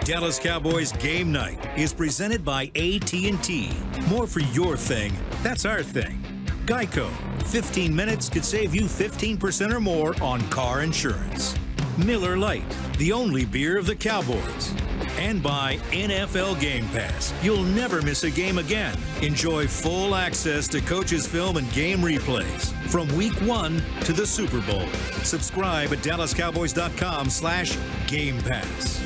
Dallas Cowboys Game Night is presented by AT&T. More for your thing, that's our thing. Geico, 15 minutes could save you 15% or more on car insurance. Miller Lite, the only beer of the Cowboys. And by NFL Game Pass. You'll never miss a game again. Enjoy full access to coaches' film and game replays from week 1 to the Super Bowl. Subscribe at DallasCowboys.com/Game Pass.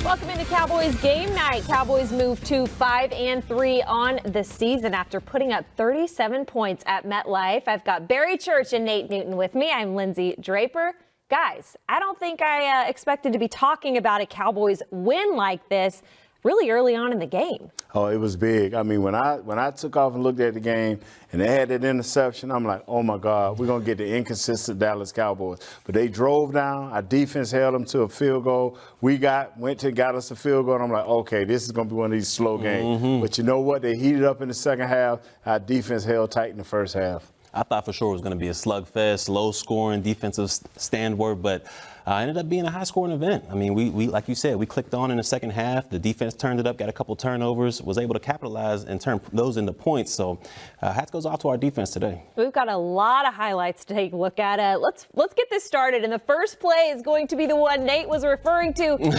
Welcome into Cowboys Game Night. Cowboys move to 5-3 on the season after putting up 37 points at MetLife. I've got Barry Church and Nate Newton with me. I'm Lindsay Draper. Guys, I don't think I expected to be talking about a Cowboys win like this really early on in the game. Oh, it was big. I mean, when I took off and looked at the game and they had that interception, I'm like, oh, my God, we're going to get the inconsistent Dallas Cowboys. But they drove down. Our defense held them to a field goal. We got us a field goal, and I'm like, okay, this is going to be one of these slow games. But you know what? They heated up in the second half. Our defense held tight in the first half. I thought for sure it was going to be a slugfest, low-scoring defensive standard, but ended up being a high-scoring event. I mean, we like you said, we clicked on in the second half. The defense turned it up, got a couple turnovers, was able to capitalize and turn those into points. So hats goes off to our defense today. We've got a lot of highlights to take a look at. Let's get this started. And the first play is going to be the one Nate was referring to. Man.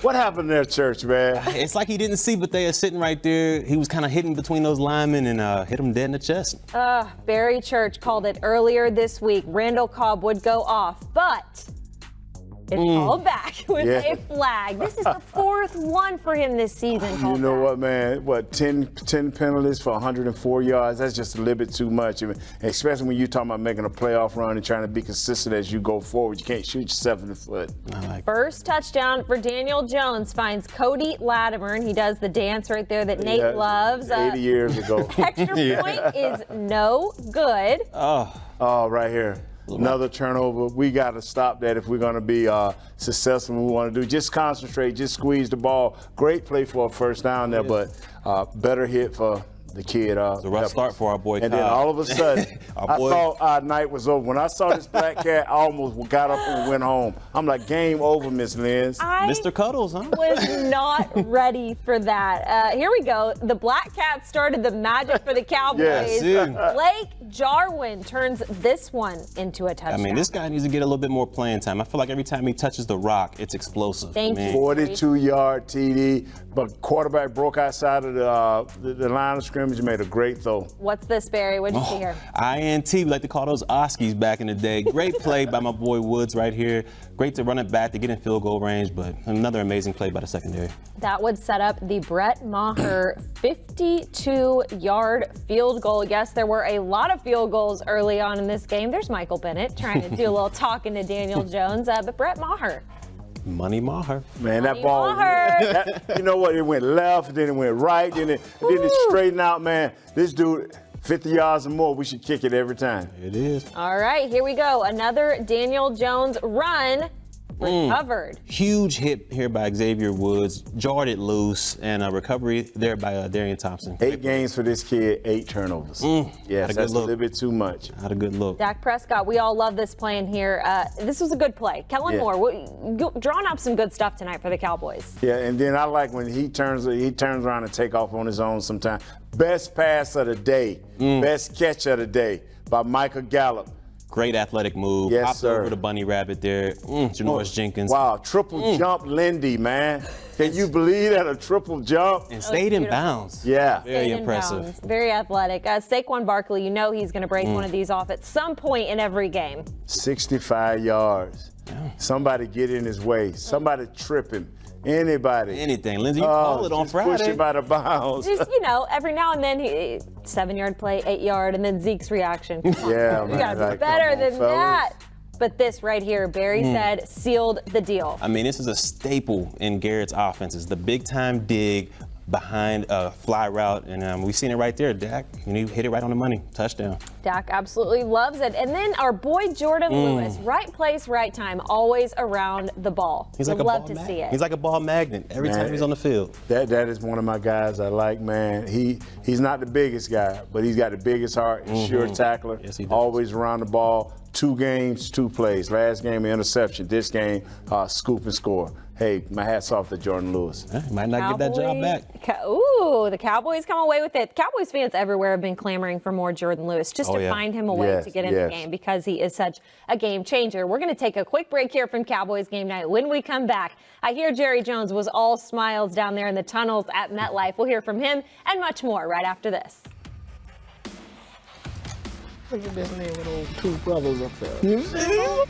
What happened there, Church, man? It's like he didn't see, but they are sitting right there. He was kind of hitting between those linemen and hit him dead in the chest. Barry Church called it earlier this week. Randall Cobb would go off, but it's called back with a flag. This is the fourth one for him this season. You know what, man? 10 penalties for 104 yards? That's just a little bit too much. I mean, especially when you're talking about making a playoff run and trying to be consistent as you go forward. You can't shoot yourself in the foot. First touchdown for Daniel Jones finds Cody Latimer, and he does the dance right there that Nate loves. 80 years ago. Extra point is no good. Oh, right here. Another turnover. We got to stop that if we're going to be successful in what we want to do. Just concentrate, just squeeze the ball. Great play for a first down there, but better hit for the kid. It's a rough start for our boy And Cobb. then all of a sudden, I thought our night was over. When I saw this black cat, I almost got up and went home. I'm like, game over, Miss Linz. Mr. Cuddles, huh? Was not ready for that. Here we go. The black cat started the magic for the Cowboys. Blake Jarwin turns this one into a touchdown. I mean, this guy needs to get a little bit more playing time. I feel like every time he touches the rock, it's explosive. Thank you. 42-yard TD, but quarterback broke outside of the line of scrimmage and made a great throw. What's this, Barry? What'd you see here? INT, we like to call those Oskies back in the day. Great play by my boy Woods right here. Great to run it back to get in field goal range, but another amazing play by the secondary. That would set up the Brett Maher 52-yard field goal. Yes, there were a lot of field goals early on in this game. There's Michael Bennett trying to do a little talking to Daniel Jones, but Brett Maher. Money Maher. Man, that ball, you know what? It went left, then it went right, then it straightened out, man. This dude, 50 yards or more, we should kick it every time. It is. All right, here we go. Another Daniel Jones run. Recovered. Huge hit here by Xavier Woods, jarred it loose, and a recovery there by Darian Thompson. 8 games for this kid, 8 turnovers. Yes, that's a little bit too much. Had a good look. Dak Prescott, we all love this play in here. This was a good play. Kellen Moore, drawing up some good stuff tonight for the Cowboys. Yeah, and then I like when he turns around and take off on his own sometimes. Best pass of the day, best catch of the day by Michael Gallup. Great athletic move. Yes, Popped sir. over the bunny rabbit there. Janoris Jenkins. Wow, triple jump Lindy, man. Can you believe that, a triple jump? And stayed in bounds. Yeah. Very impressive. Very athletic. Saquon Barkley, you know he's going to break one of these off at some point in every game. 65 yards. Somebody get in his way. Somebody trip him. Anybody. Anything. Lindsay, you call it on Friday. Push him out of bounds. Just, every now and then, 7-yard play, 8-yard, and then Zeke's reaction. Yeah, man. You got to be better than that. But this right here, Barry said, sealed the deal. I mean, this is a staple in Garrett's offenses. The big-time dig behind a fly route, and we've seen it right there. Dak, you hit it right on the money. Touchdown. Dak absolutely loves it. And then our boy Jordan Lewis, right place, right time, always around the ball. He's like love to see it. He's like a ball magnet every time he's on the field. That is one of my guys I like, man. He's not the biggest guy, but he's got the biggest heart. He's sure tackler. Yes, he does. Always around the ball. 2 games, 2 plays. Last game, interception. This game, scoop and score. Hey, my hat's off to Jordan Lewis. Might not get that job back. The Cowboys come away with it. Cowboys fans everywhere have been clamoring for more Jordan Lewis just to find him a way to get in the game because he is such a game changer. We're going to take a quick break here from Cowboys Game Night. When we come back, I hear Jerry Jones was all smiles down there in the tunnels at MetLife. We'll hear from him and much more right after this. Look at this man with those 2 brothers up there.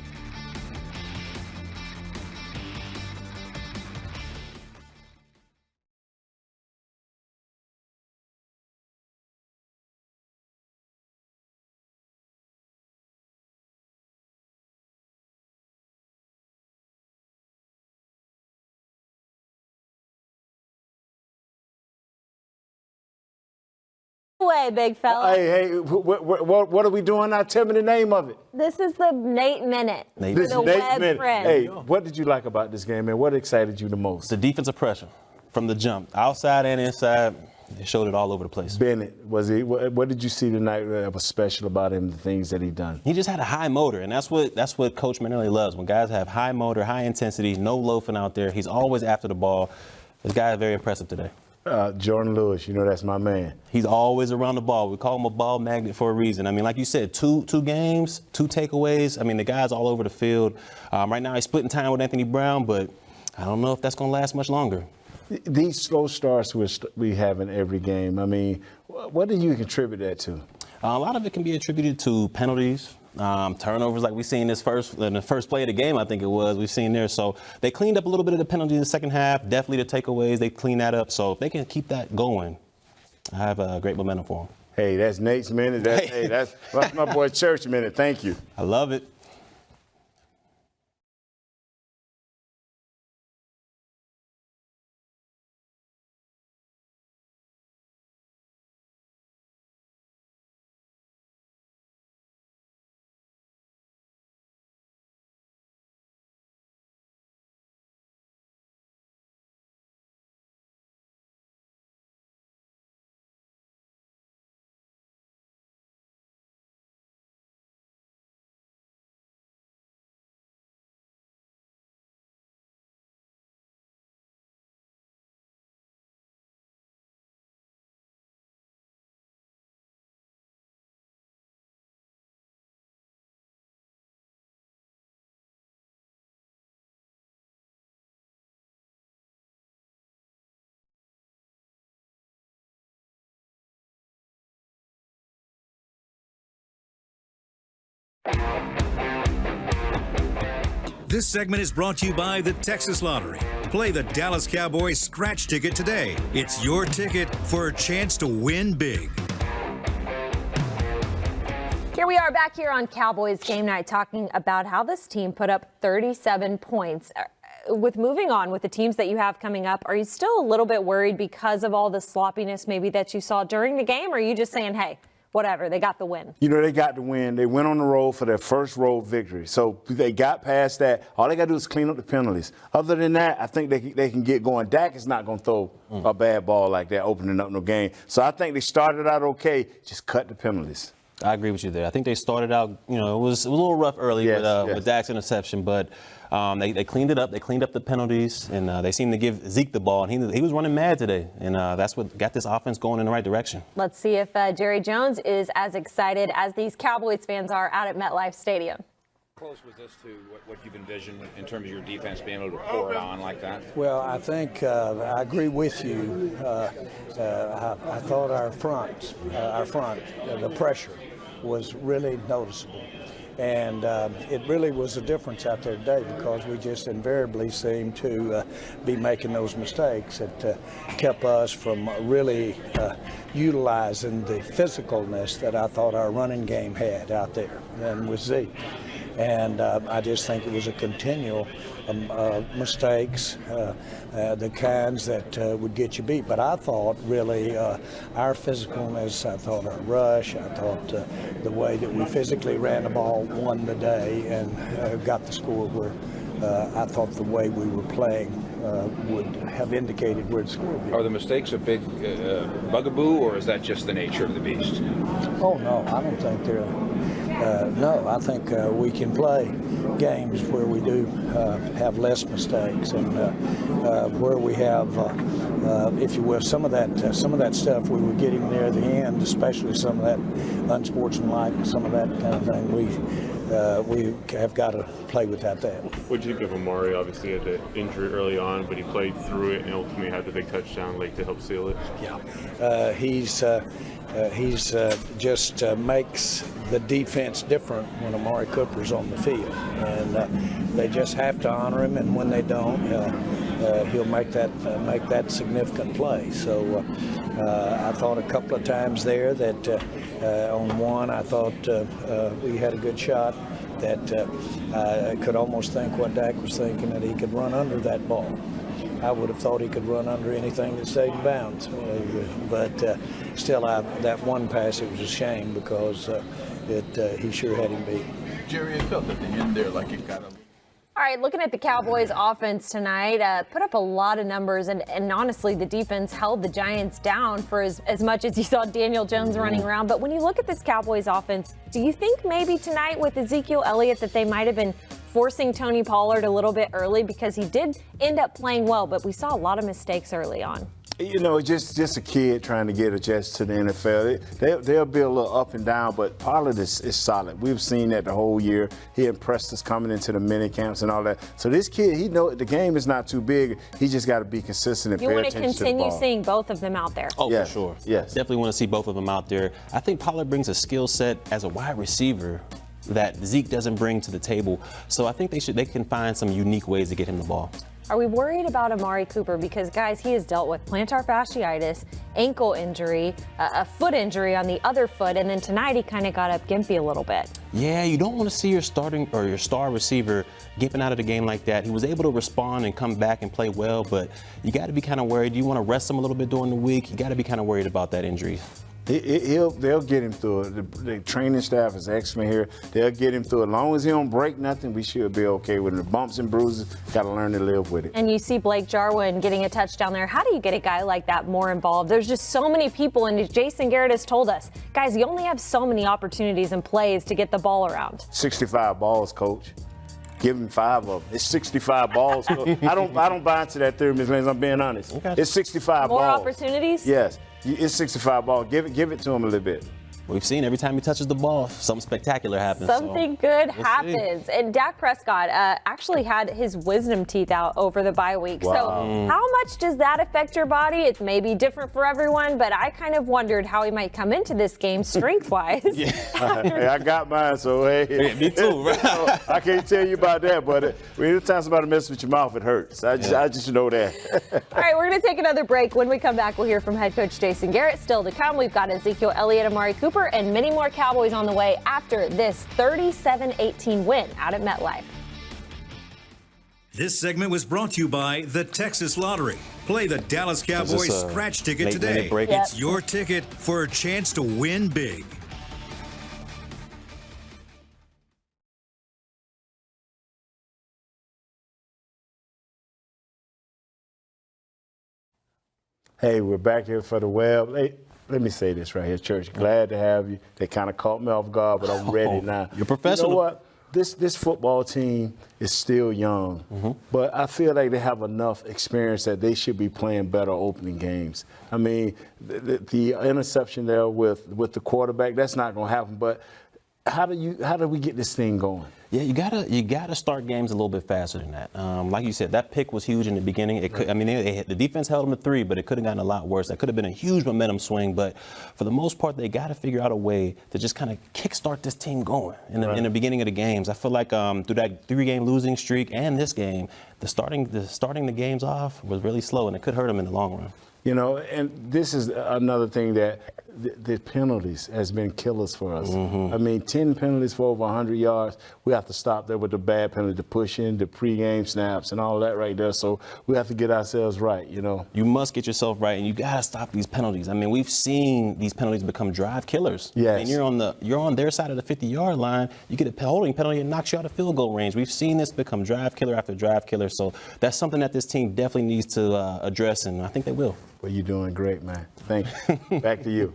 Way, big fella. Hey, what are we doing now? Tell me the name of it. This is the Nate Minute. This the Nate web Minute. friend. Hey, what did you like about this game, man? What excited you the most? The defensive pressure from the jump, outside and inside. They showed it all over the place. Bennett, what did you see tonight that was special about him, the things that he done? He just had a high motor, and that's what Coach Manelli loves. When guys have high motor, high intensity, no loafing out there. He's always after the ball. This guy is very impressive today. Jordan Lewis, you know that's my man. He's always around the ball. We call him a ball magnet for a reason. I mean, like you said, two games, 2 takeaways. I mean, the guy's all over the field. Right now he's splitting time with Anthony Brown, but I don't know if that's going to last much longer. These slow starts we have in every game, I mean, what do you contribute that to? A lot of it can be attributed to penalties. Turnovers like we seen in the first play of the game, I think it was, we've seen there. So they cleaned up a little bit of the penalties in the second half. Definitely the takeaways, they cleaned that up. So if they can keep that going, I have a great momentum for them. Hey, that's Nate's Minute. That's my boy Church Minute. Thank you. I love it. This segment is brought to you by the Texas Lottery. Play the Dallas Cowboys scratch ticket today. It's your ticket for a chance to win big. Here we are back here on Cowboys Game Night talking about how this team put up 37 points. With moving on with the teams that you have coming up, are you still a little bit worried because of all the sloppiness maybe that you saw during the game? Or are you just saying, hey, whatever, they got the win? You know, they got the win. They went on the road for their first road victory. So they got past that. All they got to do is clean up the penalties. Other than that, I think they can get going. Dak is not going to throw a bad ball like that, opening up no game. So I think they started out okay. Just cut the penalties. I agree with you there. I think they started out, it was a little rough early with Dak's interception, but they cleaned it up. They cleaned up the penalties, and they seemed to give Zeke the ball, and he was running mad today, and that's what got this offense going in the right direction. Let's see if Jerry Jones is as excited as these Cowboys fans are out at MetLife Stadium. How close was this to what you've envisioned in terms of your defense being able to pour it on like that? Well, I think I agree with you. I thought our front, the pressure was really noticeable. And it really was a difference out there today because we just invariably seemed to be making those mistakes that kept us from really utilizing the physicalness that I thought our running game had out there and with Zeke. And I just think it was a continual mistakes, the kinds that would get you beat. But I thought really our physicalness, I thought our rush, I thought the way that we physically ran the ball won the day and got the score where I thought the way we were playing would have indicated where the score would be. Are the mistakes a big bugaboo, or is that just the nature of the beast? Oh, no, I don't think they're no, I think we can play games where we do have less mistakes and where we have, if you will, some of that stuff we were getting near the end, especially some of that unsportsmanlike, some of that kind of thing. We have got to play without that. What did you think of Amari? Obviously, had the injury early on, but he played through it and ultimately had the big touchdown late to help seal it. Yeah, he's just makes the defense different when Amari Cooper's on the field, and they just have to honor him. And when they don't, he'll make that significant play. So I thought a couple of times there that on one, I thought we had a good shot. That I could almost think what Dak was thinking, that he could run under that ball. I would have thought he could run under anything that stayed in bounds. But still, that one pass, it was a shame because he sure had him beat. Jerry, it felt at the end there like it got a... All right, looking at the Cowboys offense tonight, put up a lot of numbers, and honestly, the defense held the Giants down for as much as you saw Daniel Jones running around. But when you look at this Cowboys offense, do you think maybe tonight with Ezekiel Elliott that they might have been forcing Tony Pollard a little bit early, because he did end up playing well, but we saw a lot of mistakes early on? You know, just a kid trying to get adjusted to the NFL. They'll be a little up and down, but Pollard is solid. We've seen that the whole year. He impressed us coming into the mini camps and all that. So this kid, he knows the game is not too big. He just got to be consistent and pay attention to the ball. You want to continue seeing both of them out there? Oh, yes. For sure. Yes. Definitely want to see both of them out there. I think Pollard brings a skill set as a wide receiver that Zeke doesn't bring to the table. So I think they can find some unique ways to get him the ball. Are we worried about Amari Cooper? Because, guys, he has dealt with plantar fasciitis, ankle injury, a foot injury on the other foot, and then tonight he kind of got up gimpy a little bit. Yeah, you don't want to see your starting or your star receiver gimping out of the game like that. He was able to respond and come back and play well, but you got to be kind of worried. You want to rest him a little bit during the week. You got to be kind of worried about that injury. They'll get him through it. The training staff is excellent here. They'll get him through it. As long as he don't break nothing, we should be okay with it. The bumps and bruises, got to learn to live with it. And you see Blake Jarwin getting a touchdown there. How do you get a guy like that more involved? There's just so many people, and Jason Garrett has told us, guys, you only have so many opportunities and plays to get the ball around. 65 balls, Coach. Give him 5 of them. It's 65 balls. I don't buy into that theory, Ms. Lenz. I'm being honest. Okay. It's 65 balls. More opportunities? Yes. It's 65 balls. Give it to him a little bit. We've seen every time he touches the ball, something spectacular happens. Something good happens. And Dak Prescott actually had his wisdom teeth out over the bye week. Wow. So how much does that affect your body? It may be different for everyone, but I kind of wondered how he might come into this game strength-wise. Hey, I got mine, so hey. Yeah, me too, right? I can't tell you about that, but anytime somebody messes with your mouth, it hurts. I just know that. All right, we're going to take another break. When we come back, we'll hear from head coach Jason Garrett. Still to come, we've got Ezekiel Elliott, Amari Cooper, and many more Cowboys on the way after this 37-18 win out at MetLife. This segment was brought to you by the Texas Lottery. Play the Dallas Cowboys scratch ticket today. It's your ticket for a chance to win big. Hey, we're back here for the web. Hey, let me say this right here, Church. Glad to have you. They kind of caught me off guard, but I'm ready now. You're professional. You know what? This football team is still young, but I feel like they have enough experience that they should be playing better opening games. I mean, the interception there with the quarterback, that's not going to happen. But how do we get this thing going? Yeah, you gotta start games a little bit faster than that. Like you said, that pick was huge in the beginning. It could, I mean, the defense held them to 3, but it could have gotten a lot worse. That could have been a huge momentum swing. But for the most part, they got to figure out a way to just kind of kickstart this team going in the beginning of the games. I feel like through that 3-game losing streak and this game, starting the games off was really slow, and it could hurt them in the long run. You know, and this is another thing that the penalties has been killers for us. I mean, 10 penalties for over 100 yards. We have to stop there with the bad penalty, the push in, the pregame snaps, and all that right there. So we have to get ourselves right, you know. You must get yourself right, and you got to stop these penalties. I mean, we've seen these penalties become drive killers. Yes. And you're on their side of the 50-yard line. You get a holding penalty and knocks you out of field goal range. We've seen this become drive killer after drive killer. So that's something that this team definitely needs to address, and I think they will. Well, you're doing great, man. Thank you. Back to you.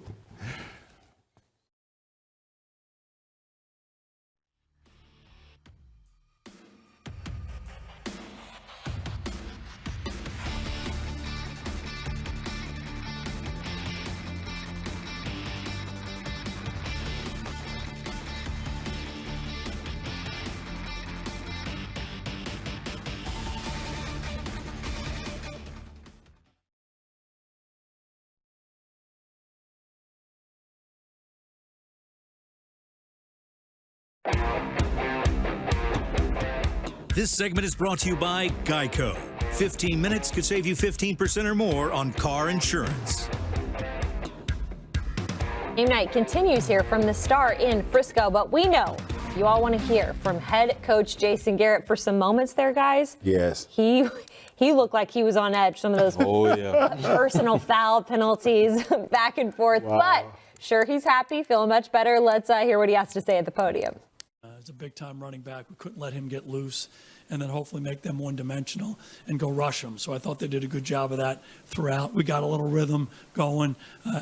This segment is brought to you by Geico. 15 minutes could save you 15% or more on car insurance. Game night continues here from the Star in Frisco, but we know you all want to hear from head coach Jason Garrett for some moments there, guys. Yes. He looked like he was on edge. Some of those personal foul penalties back and forth, but sure, he's happy, feeling much better. Let's hear what he has to say at the podium. It's a big-time running back. We couldn't let him get loose and then hopefully make them one-dimensional and go rush them. So I thought they did a good job of that throughout. We got a little rhythm going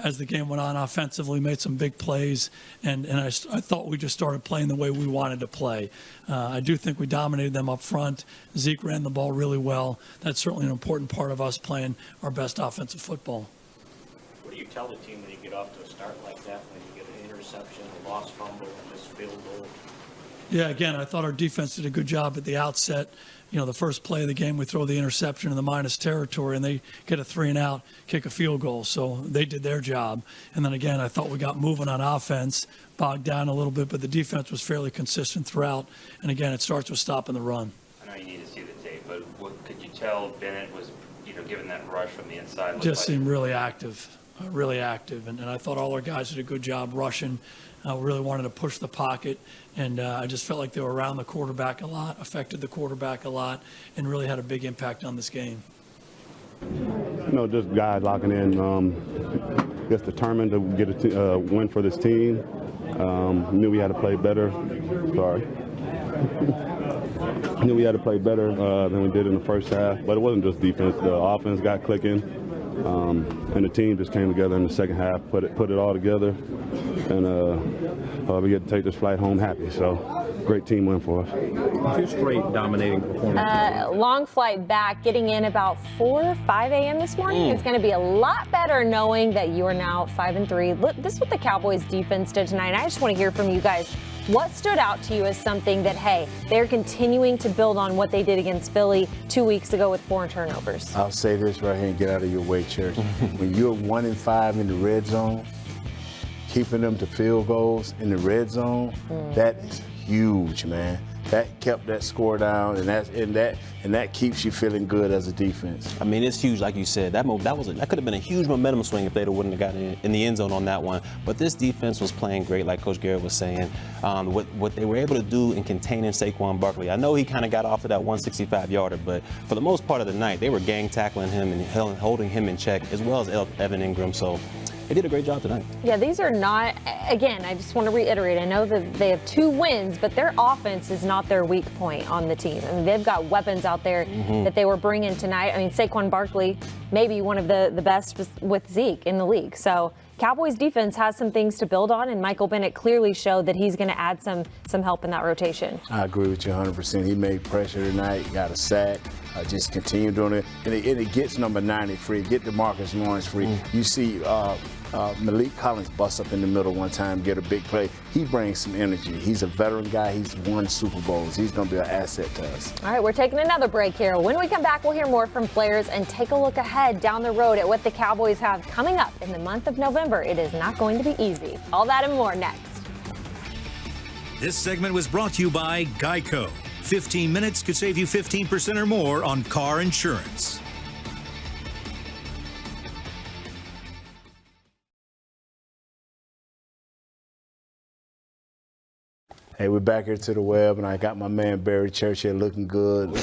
as the game went on offensively, made some big plays, and I thought we just started playing the way we wanted to play. I do think we dominated them up front. Zeke ran the ball really well. That's certainly an important part of us playing our best offensive football. What do you tell the team when you get off to a start like that, when you get an interception, a lost fumble, and this field goal? Yeah, again, I thought our defense did a good job at the outset. You know, the first play of the game, we throw the interception in the minus territory, and they get a 3-and-out, kick a field goal. So they did their job. And then again, I thought we got moving on offense, bogged down a little bit, but the defense was fairly consistent throughout. And again, it starts with stopping the run. I know you need to see the tape, but what could you tell Bennett was, given that rush from the inside? Just seemed really active. And I thought all our guys did a good job rushing. Really wanted to push the pocket, and I just felt like they were around the quarterback a lot, affected the quarterback a lot, and really had a big impact on this game. Just guys locking in, just determined to get a win for this team. Knew we had to play better. Knew we had to play better than we did in the first half, but it wasn't just defense. The offense got clicking. And the team just came together in the second half, put it all together, and we get to take this flight home happy. So, great team win for us. 2 straight dominating performances. Long flight back, getting in about 4 or 5 a.m. this morning. It's going to be a lot better knowing that you are now 5-3. Look, this is what the Cowboys defense did tonight. I just want to hear from you guys. What stood out to you as something that, hey, they're continuing to build on what they did against Philly 2 weeks ago with 4 turnovers? I'll say this right here and get out of your way, Church. When you're 1-5 in the red zone, keeping them to field goals in the red zone, that is huge, man. That kept that score down, and that keeps you feeling good as a defense. I mean, it's huge, like you said. That could have been a huge momentum swing if they wouldn't have gotten in the end zone on that one. But this defense was playing great, like Coach Garrett was saying. What they were able to do in containing Saquon Barkley. I know he kind of got off to that 165-yarder, but for the most part of the night, they were gang tackling him and holding him in check, as well as Evan Ingram. So they did a great job tonight. Yeah, these are not, again, I just want to reiterate, I know that they have 2 wins, but their offense is not their weak point on the team. I mean, they've got weapons out there that they were bringing tonight. I mean, Saquon Barkley, maybe one of the best with Zeke in the league. So Cowboys defense has some things to build on, and Michael Bennett clearly showed that he's going to add some help in that rotation. I agree with you 100%. He made pressure tonight, got a sack, just continue doing it. And it gets number 90 free, get DeMarcus Lawrence free. You see Malik Collins bust up in the middle one time, get a big play. He brings some energy. He's a veteran guy. He's won Super Bowls. He's going to be an asset to us. All right, we're taking another break here. When we come back, we'll hear more from players and take a look ahead down the road at what the Cowboys have coming up in the month of November. It is not going to be easy. All that and more next. This segment was brought to you by Geico. 15 minutes could save you 15% or more on car insurance. Hey, we're back here to the web, and I got my man Barry Church here looking good,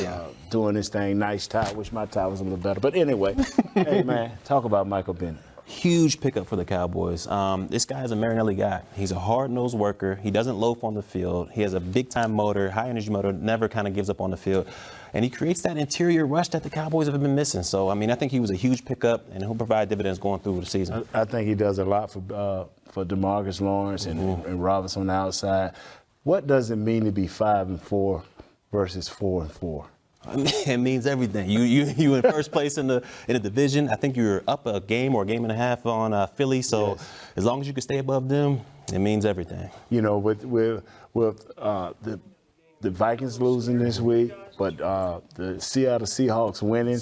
doing this thing. Nice tie. Wish my tie was a little better. But anyway, hey, man, talk about Michael Bennett. Huge pickup for the Cowboys. This guy is a Marinelli guy. He's a hard-nosed worker. He doesn't loaf on the field. He has a big-time motor, high-energy motor, never kind of gives up on the field. And he creates that interior rush that the Cowboys have been missing. So, I mean, I think he was a huge pickup, and he'll provide dividends going through the season. I think he does a lot for DeMarcus Lawrence and Robinson on the outside. What does it mean to be 5-4 versus 4-4? It means everything. You in first place in the division. I think you're up a game or a game and a half on Philly. So as long as you can stay above them, it means everything. You know, with the the Vikings losing this week, but the Seattle Seahawks winning,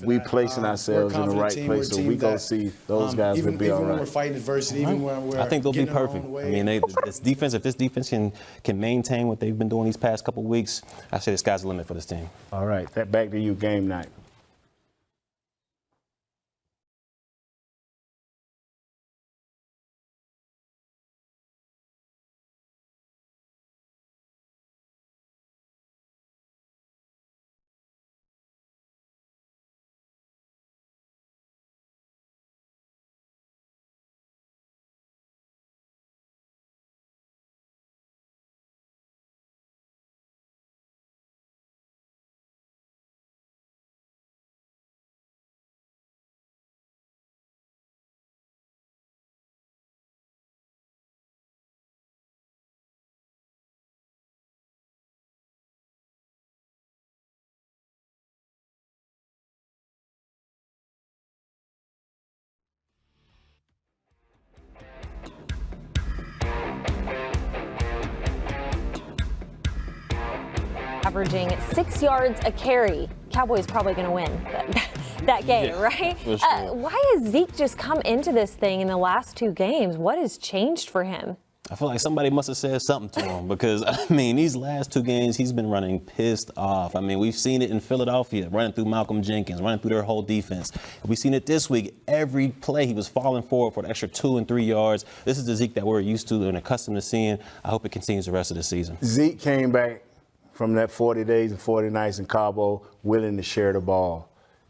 we placing ourselves in the right place, so we go see those guys will be all right. Even when we're fighting adversity, even when we're I think they'll be perfect. I mean, if this defense can maintain what they've been doing these past couple weeks, I say the sky's the limit for this team. All right, back to you, game night. Averaging 6 yards a carry. Cowboys probably going to win that game, right? For sure. Why has Zeke just come into this thing in the last 2 games? What has changed for him? I feel like somebody must have said something to him because, I mean, these last 2 games, he's been running pissed off. I mean, we've seen it in Philadelphia, running through Malcolm Jenkins, running through their whole defense. We've seen it this week. Every play, he was falling forward for an extra 2 and 3 yards. This is the Zeke that we're used to and accustomed to seeing. I hope it continues the rest of the season. Zeke came back from that 40 days and 40 nights in Cabo willing to share the ball.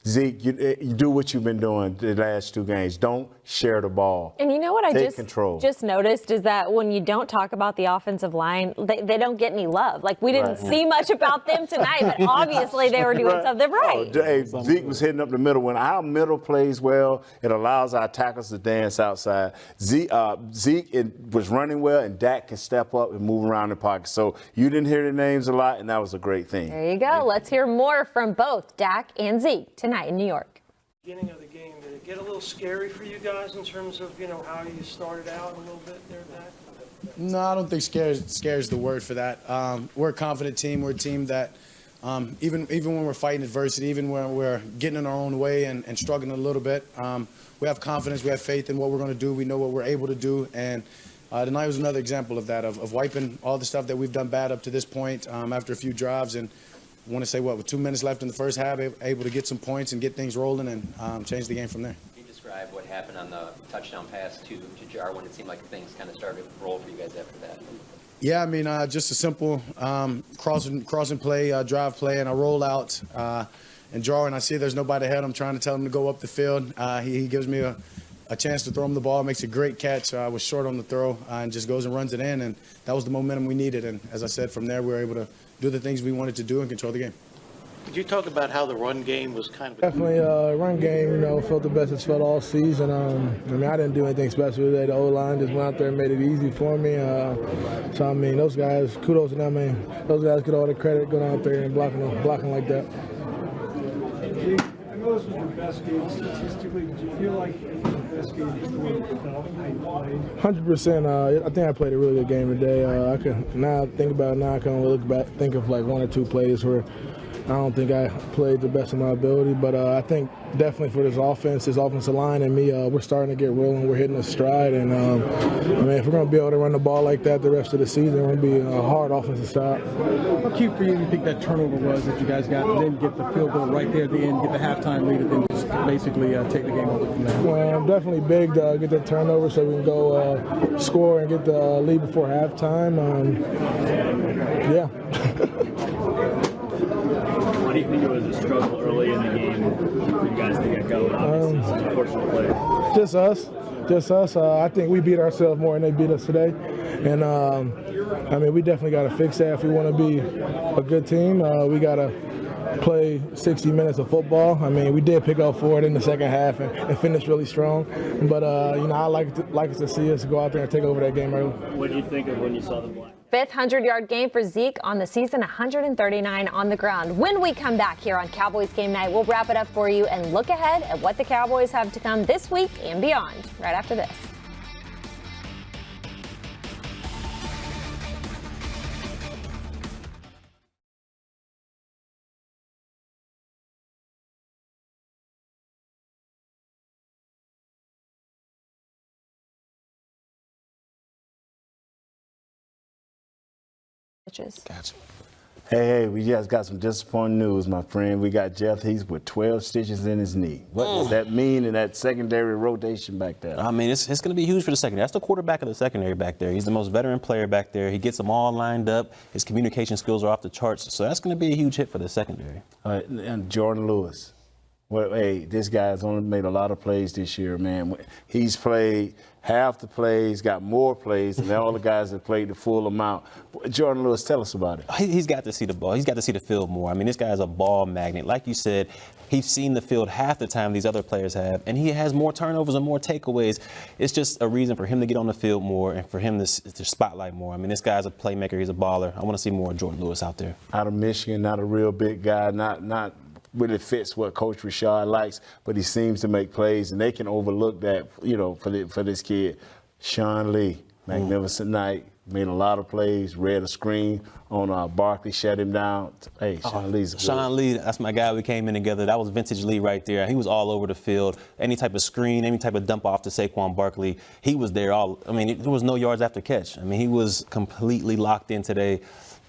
Zeke, you do what you've been doing the last 2 games. Don't share the ball. And you know what Take control. just noticed is that when you don't talk about the offensive line, they don't get any love. Like, we didn't see much about them tonight, but obviously they were doing something right. Oh, Zeke was hitting up the middle. When our middle plays well, it allows our tackles to dance outside. Zeke was running well, and Dak can step up and move around the pocket. So you didn't hear the names a lot, and that was a great thing. There you go. Let's hear more from both Dak and Zeke tonight in New York. Beginning of the game, did it get a little scary for you guys in terms of, how you started out a little bit there, Dak? No, I don't think scares the word for that. We're a confident team. We're a team that even when we're fighting adversity, even when we're getting in our own way and struggling a little bit, we have confidence. We have faith in what we're going to do. We know what we're able to do. And tonight was another example of that, of wiping all the stuff that we've done bad up to this point after a few drives. And I want to say, with 2 minutes left in the first half, able to get some points and get things rolling and change the game from there. Can you describe what happened on the touchdown pass to Jar when it seemed like things kind of started to roll for you guys after that? Yeah, I mean, just a simple crossing play, drive play, and a rollout. And Jar, and I see there's nobody ahead. I'm trying to tell him to go up the field. He gives me a chance to throw him the ball, makes a great catch. Was short on the throw and just goes and runs it in. And that was the momentum we needed. And as I said, from there, we were able to do the things we wanted to do and control the game. Could you talk about how the run game was kind of... Definitely, run game, felt the best it's felt all season. I didn't do anything special today. The O-line just went out there and made it easy for me. So, those guys, kudos to them. Those guys get all the credit going out there and blocking like that. I know this was your best game statistically. Did you feel like the best game just the way it felt, how you played? 100%. I think I played a really good game today. I can only look back, think of like 1 or 2 plays where I don't think I played the best of my ability, but I think definitely for this offensive line and me, we're starting to get rolling. We're hitting a stride, and if we're going to be able to run the ball like that the rest of the season, we're going to be a hard offensive shot. How cute for you think that turnover was that you guys got, and then get the field goal right there at the end, get the halftime lead, and then just basically take the game over from there? Well, definitely big to get that turnover so we can go score and get the lead before halftime. Yeah. Why do you think it was a struggle early in the game for you guys to get going? Obviously, it's an unfortunate play. Just us. I think we beat ourselves more than they beat us today. And, we definitely got to fix that if we want to be a good team. We got to play 60 minutes of football. We did pick up for it in the second half and finish really strong. But, I like to see us go out there and take over that game early. What did you think of when you saw the black? 5th 100-yard game for Zeke on the season, 139 on the ground. When we come back here on Cowboys Game Night, we'll wrap it up for you and look ahead at what the Cowboys have to come this week and beyond right after this. Gotcha. Hey, we just got some disappointing news, my friend. We got Jeff Heath with 12 stitches in his knee. What does that mean in that secondary rotation back there? I mean, it's going to be huge for the secondary. That's the quarterback of the secondary back there. He's the most veteran player back there. He gets them all lined up. His communication skills are off the charts. So that's going to be a huge hit for the secondary. And Jordan Lewis. Well, hey, this guy's only made a lot of plays this year, man. He's played half the plays, got more plays than all the guys that played the full amount. Jordan Lewis, tell us about it. He's got to see the ball. He's got to see the field more. I mean, this guy's a ball magnet. Like you said, he's seen the field half the time these other players have, and he has more turnovers and more takeaways. It's just a reason for him to get on the field more and for him to spotlight more. I mean, this guy's a playmaker. He's a baller. I want to see more of Jordan Lewis out there. Out of Michigan, not a real big guy, not really fits what Coach Rashad likes, but he seems to make plays, and they can overlook that, for this kid. Sean Lee, magnificent night, made a lot of plays, read a screen on Barkley, shut him down. Hey, Sean Lee's good. Sean Lee, that's my guy. We came in together. That was vintage Lee right there. He was all over the field. Any type of screen, any type of dump off to Saquon Barkley, he was there. There was no yards after catch. I mean, he was completely locked in today.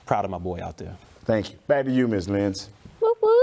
Proud of my boy out there. Thank you. Back to you, Ms. Lenz. Whoop, whoop.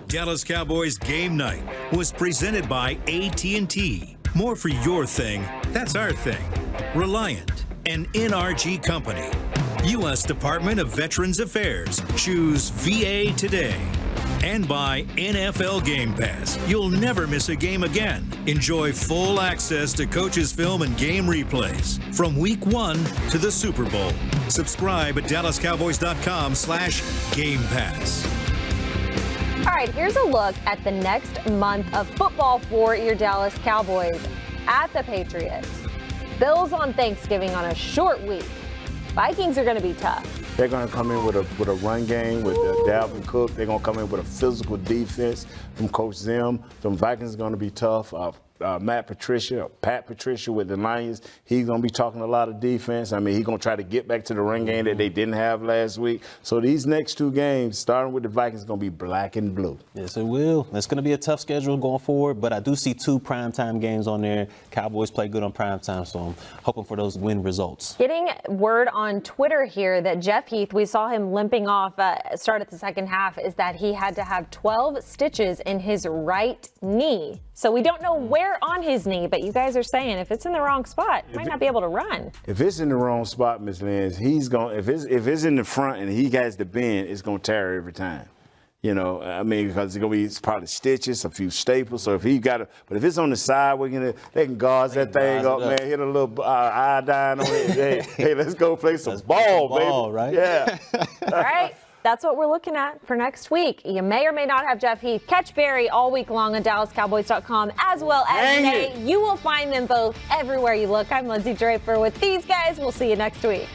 Dallas Cowboys Game Night was presented by AT&T. More for your thing, that's our thing. Reliant, an NRG company. U.S. Department of Veterans Affairs. Choose VA today. And by NFL Game Pass. You'll never miss a game again. Enjoy full access to coaches' film and game replays from Week 1 to the Super Bowl. Subscribe at DallasCowboys.com/Game Pass. All right, here's a look at the next month of football for your Dallas Cowboys. At the Patriots, Bills on Thanksgiving on a short week. Vikings are going to be tough. They're going to come in with a run game with Dalvin Cook. They're going to come in with a physical defense from Coach Zim. The Vikings are going to be tough. Pat Patricia with the Lions, he's going to be talking a lot of defense. I mean, he's going to try to get back to the run game that they didn't have last week. So these next two games, starting with the Vikings, are going to be black and blue. Yes, it will. It's going to be a tough schedule going forward, but I do see 2 primetime games on there. Cowboys play good on primetime, so I'm hoping for those win results. Getting word on Twitter here that Jeff Heath, we saw him limping off start at the second half, is that he had to have 12 stitches in his right knee. So we don't know where on his knee, but you guys are saying if it's in the wrong spot, he might not be able to run. If it's in the wrong spot, Ms. Lenz, he's going. If it's in the front and he has the bend, it's going to tear every time. Because it's going to be probably stitches, a few staples. So if he got it, but if it's on the side, they can gauze that thing up, man. Hit a little iodine on it. Hey, let's go play some ball, baby. Right? Yeah. All right. That's what we're looking at for next week. You may or may not have Jeff Heath. Catch Barry all week long on DallasCowboys.com as well as Nate. You will find them both everywhere you look. I'm Lindsay Draper with these guys. We'll see you next week.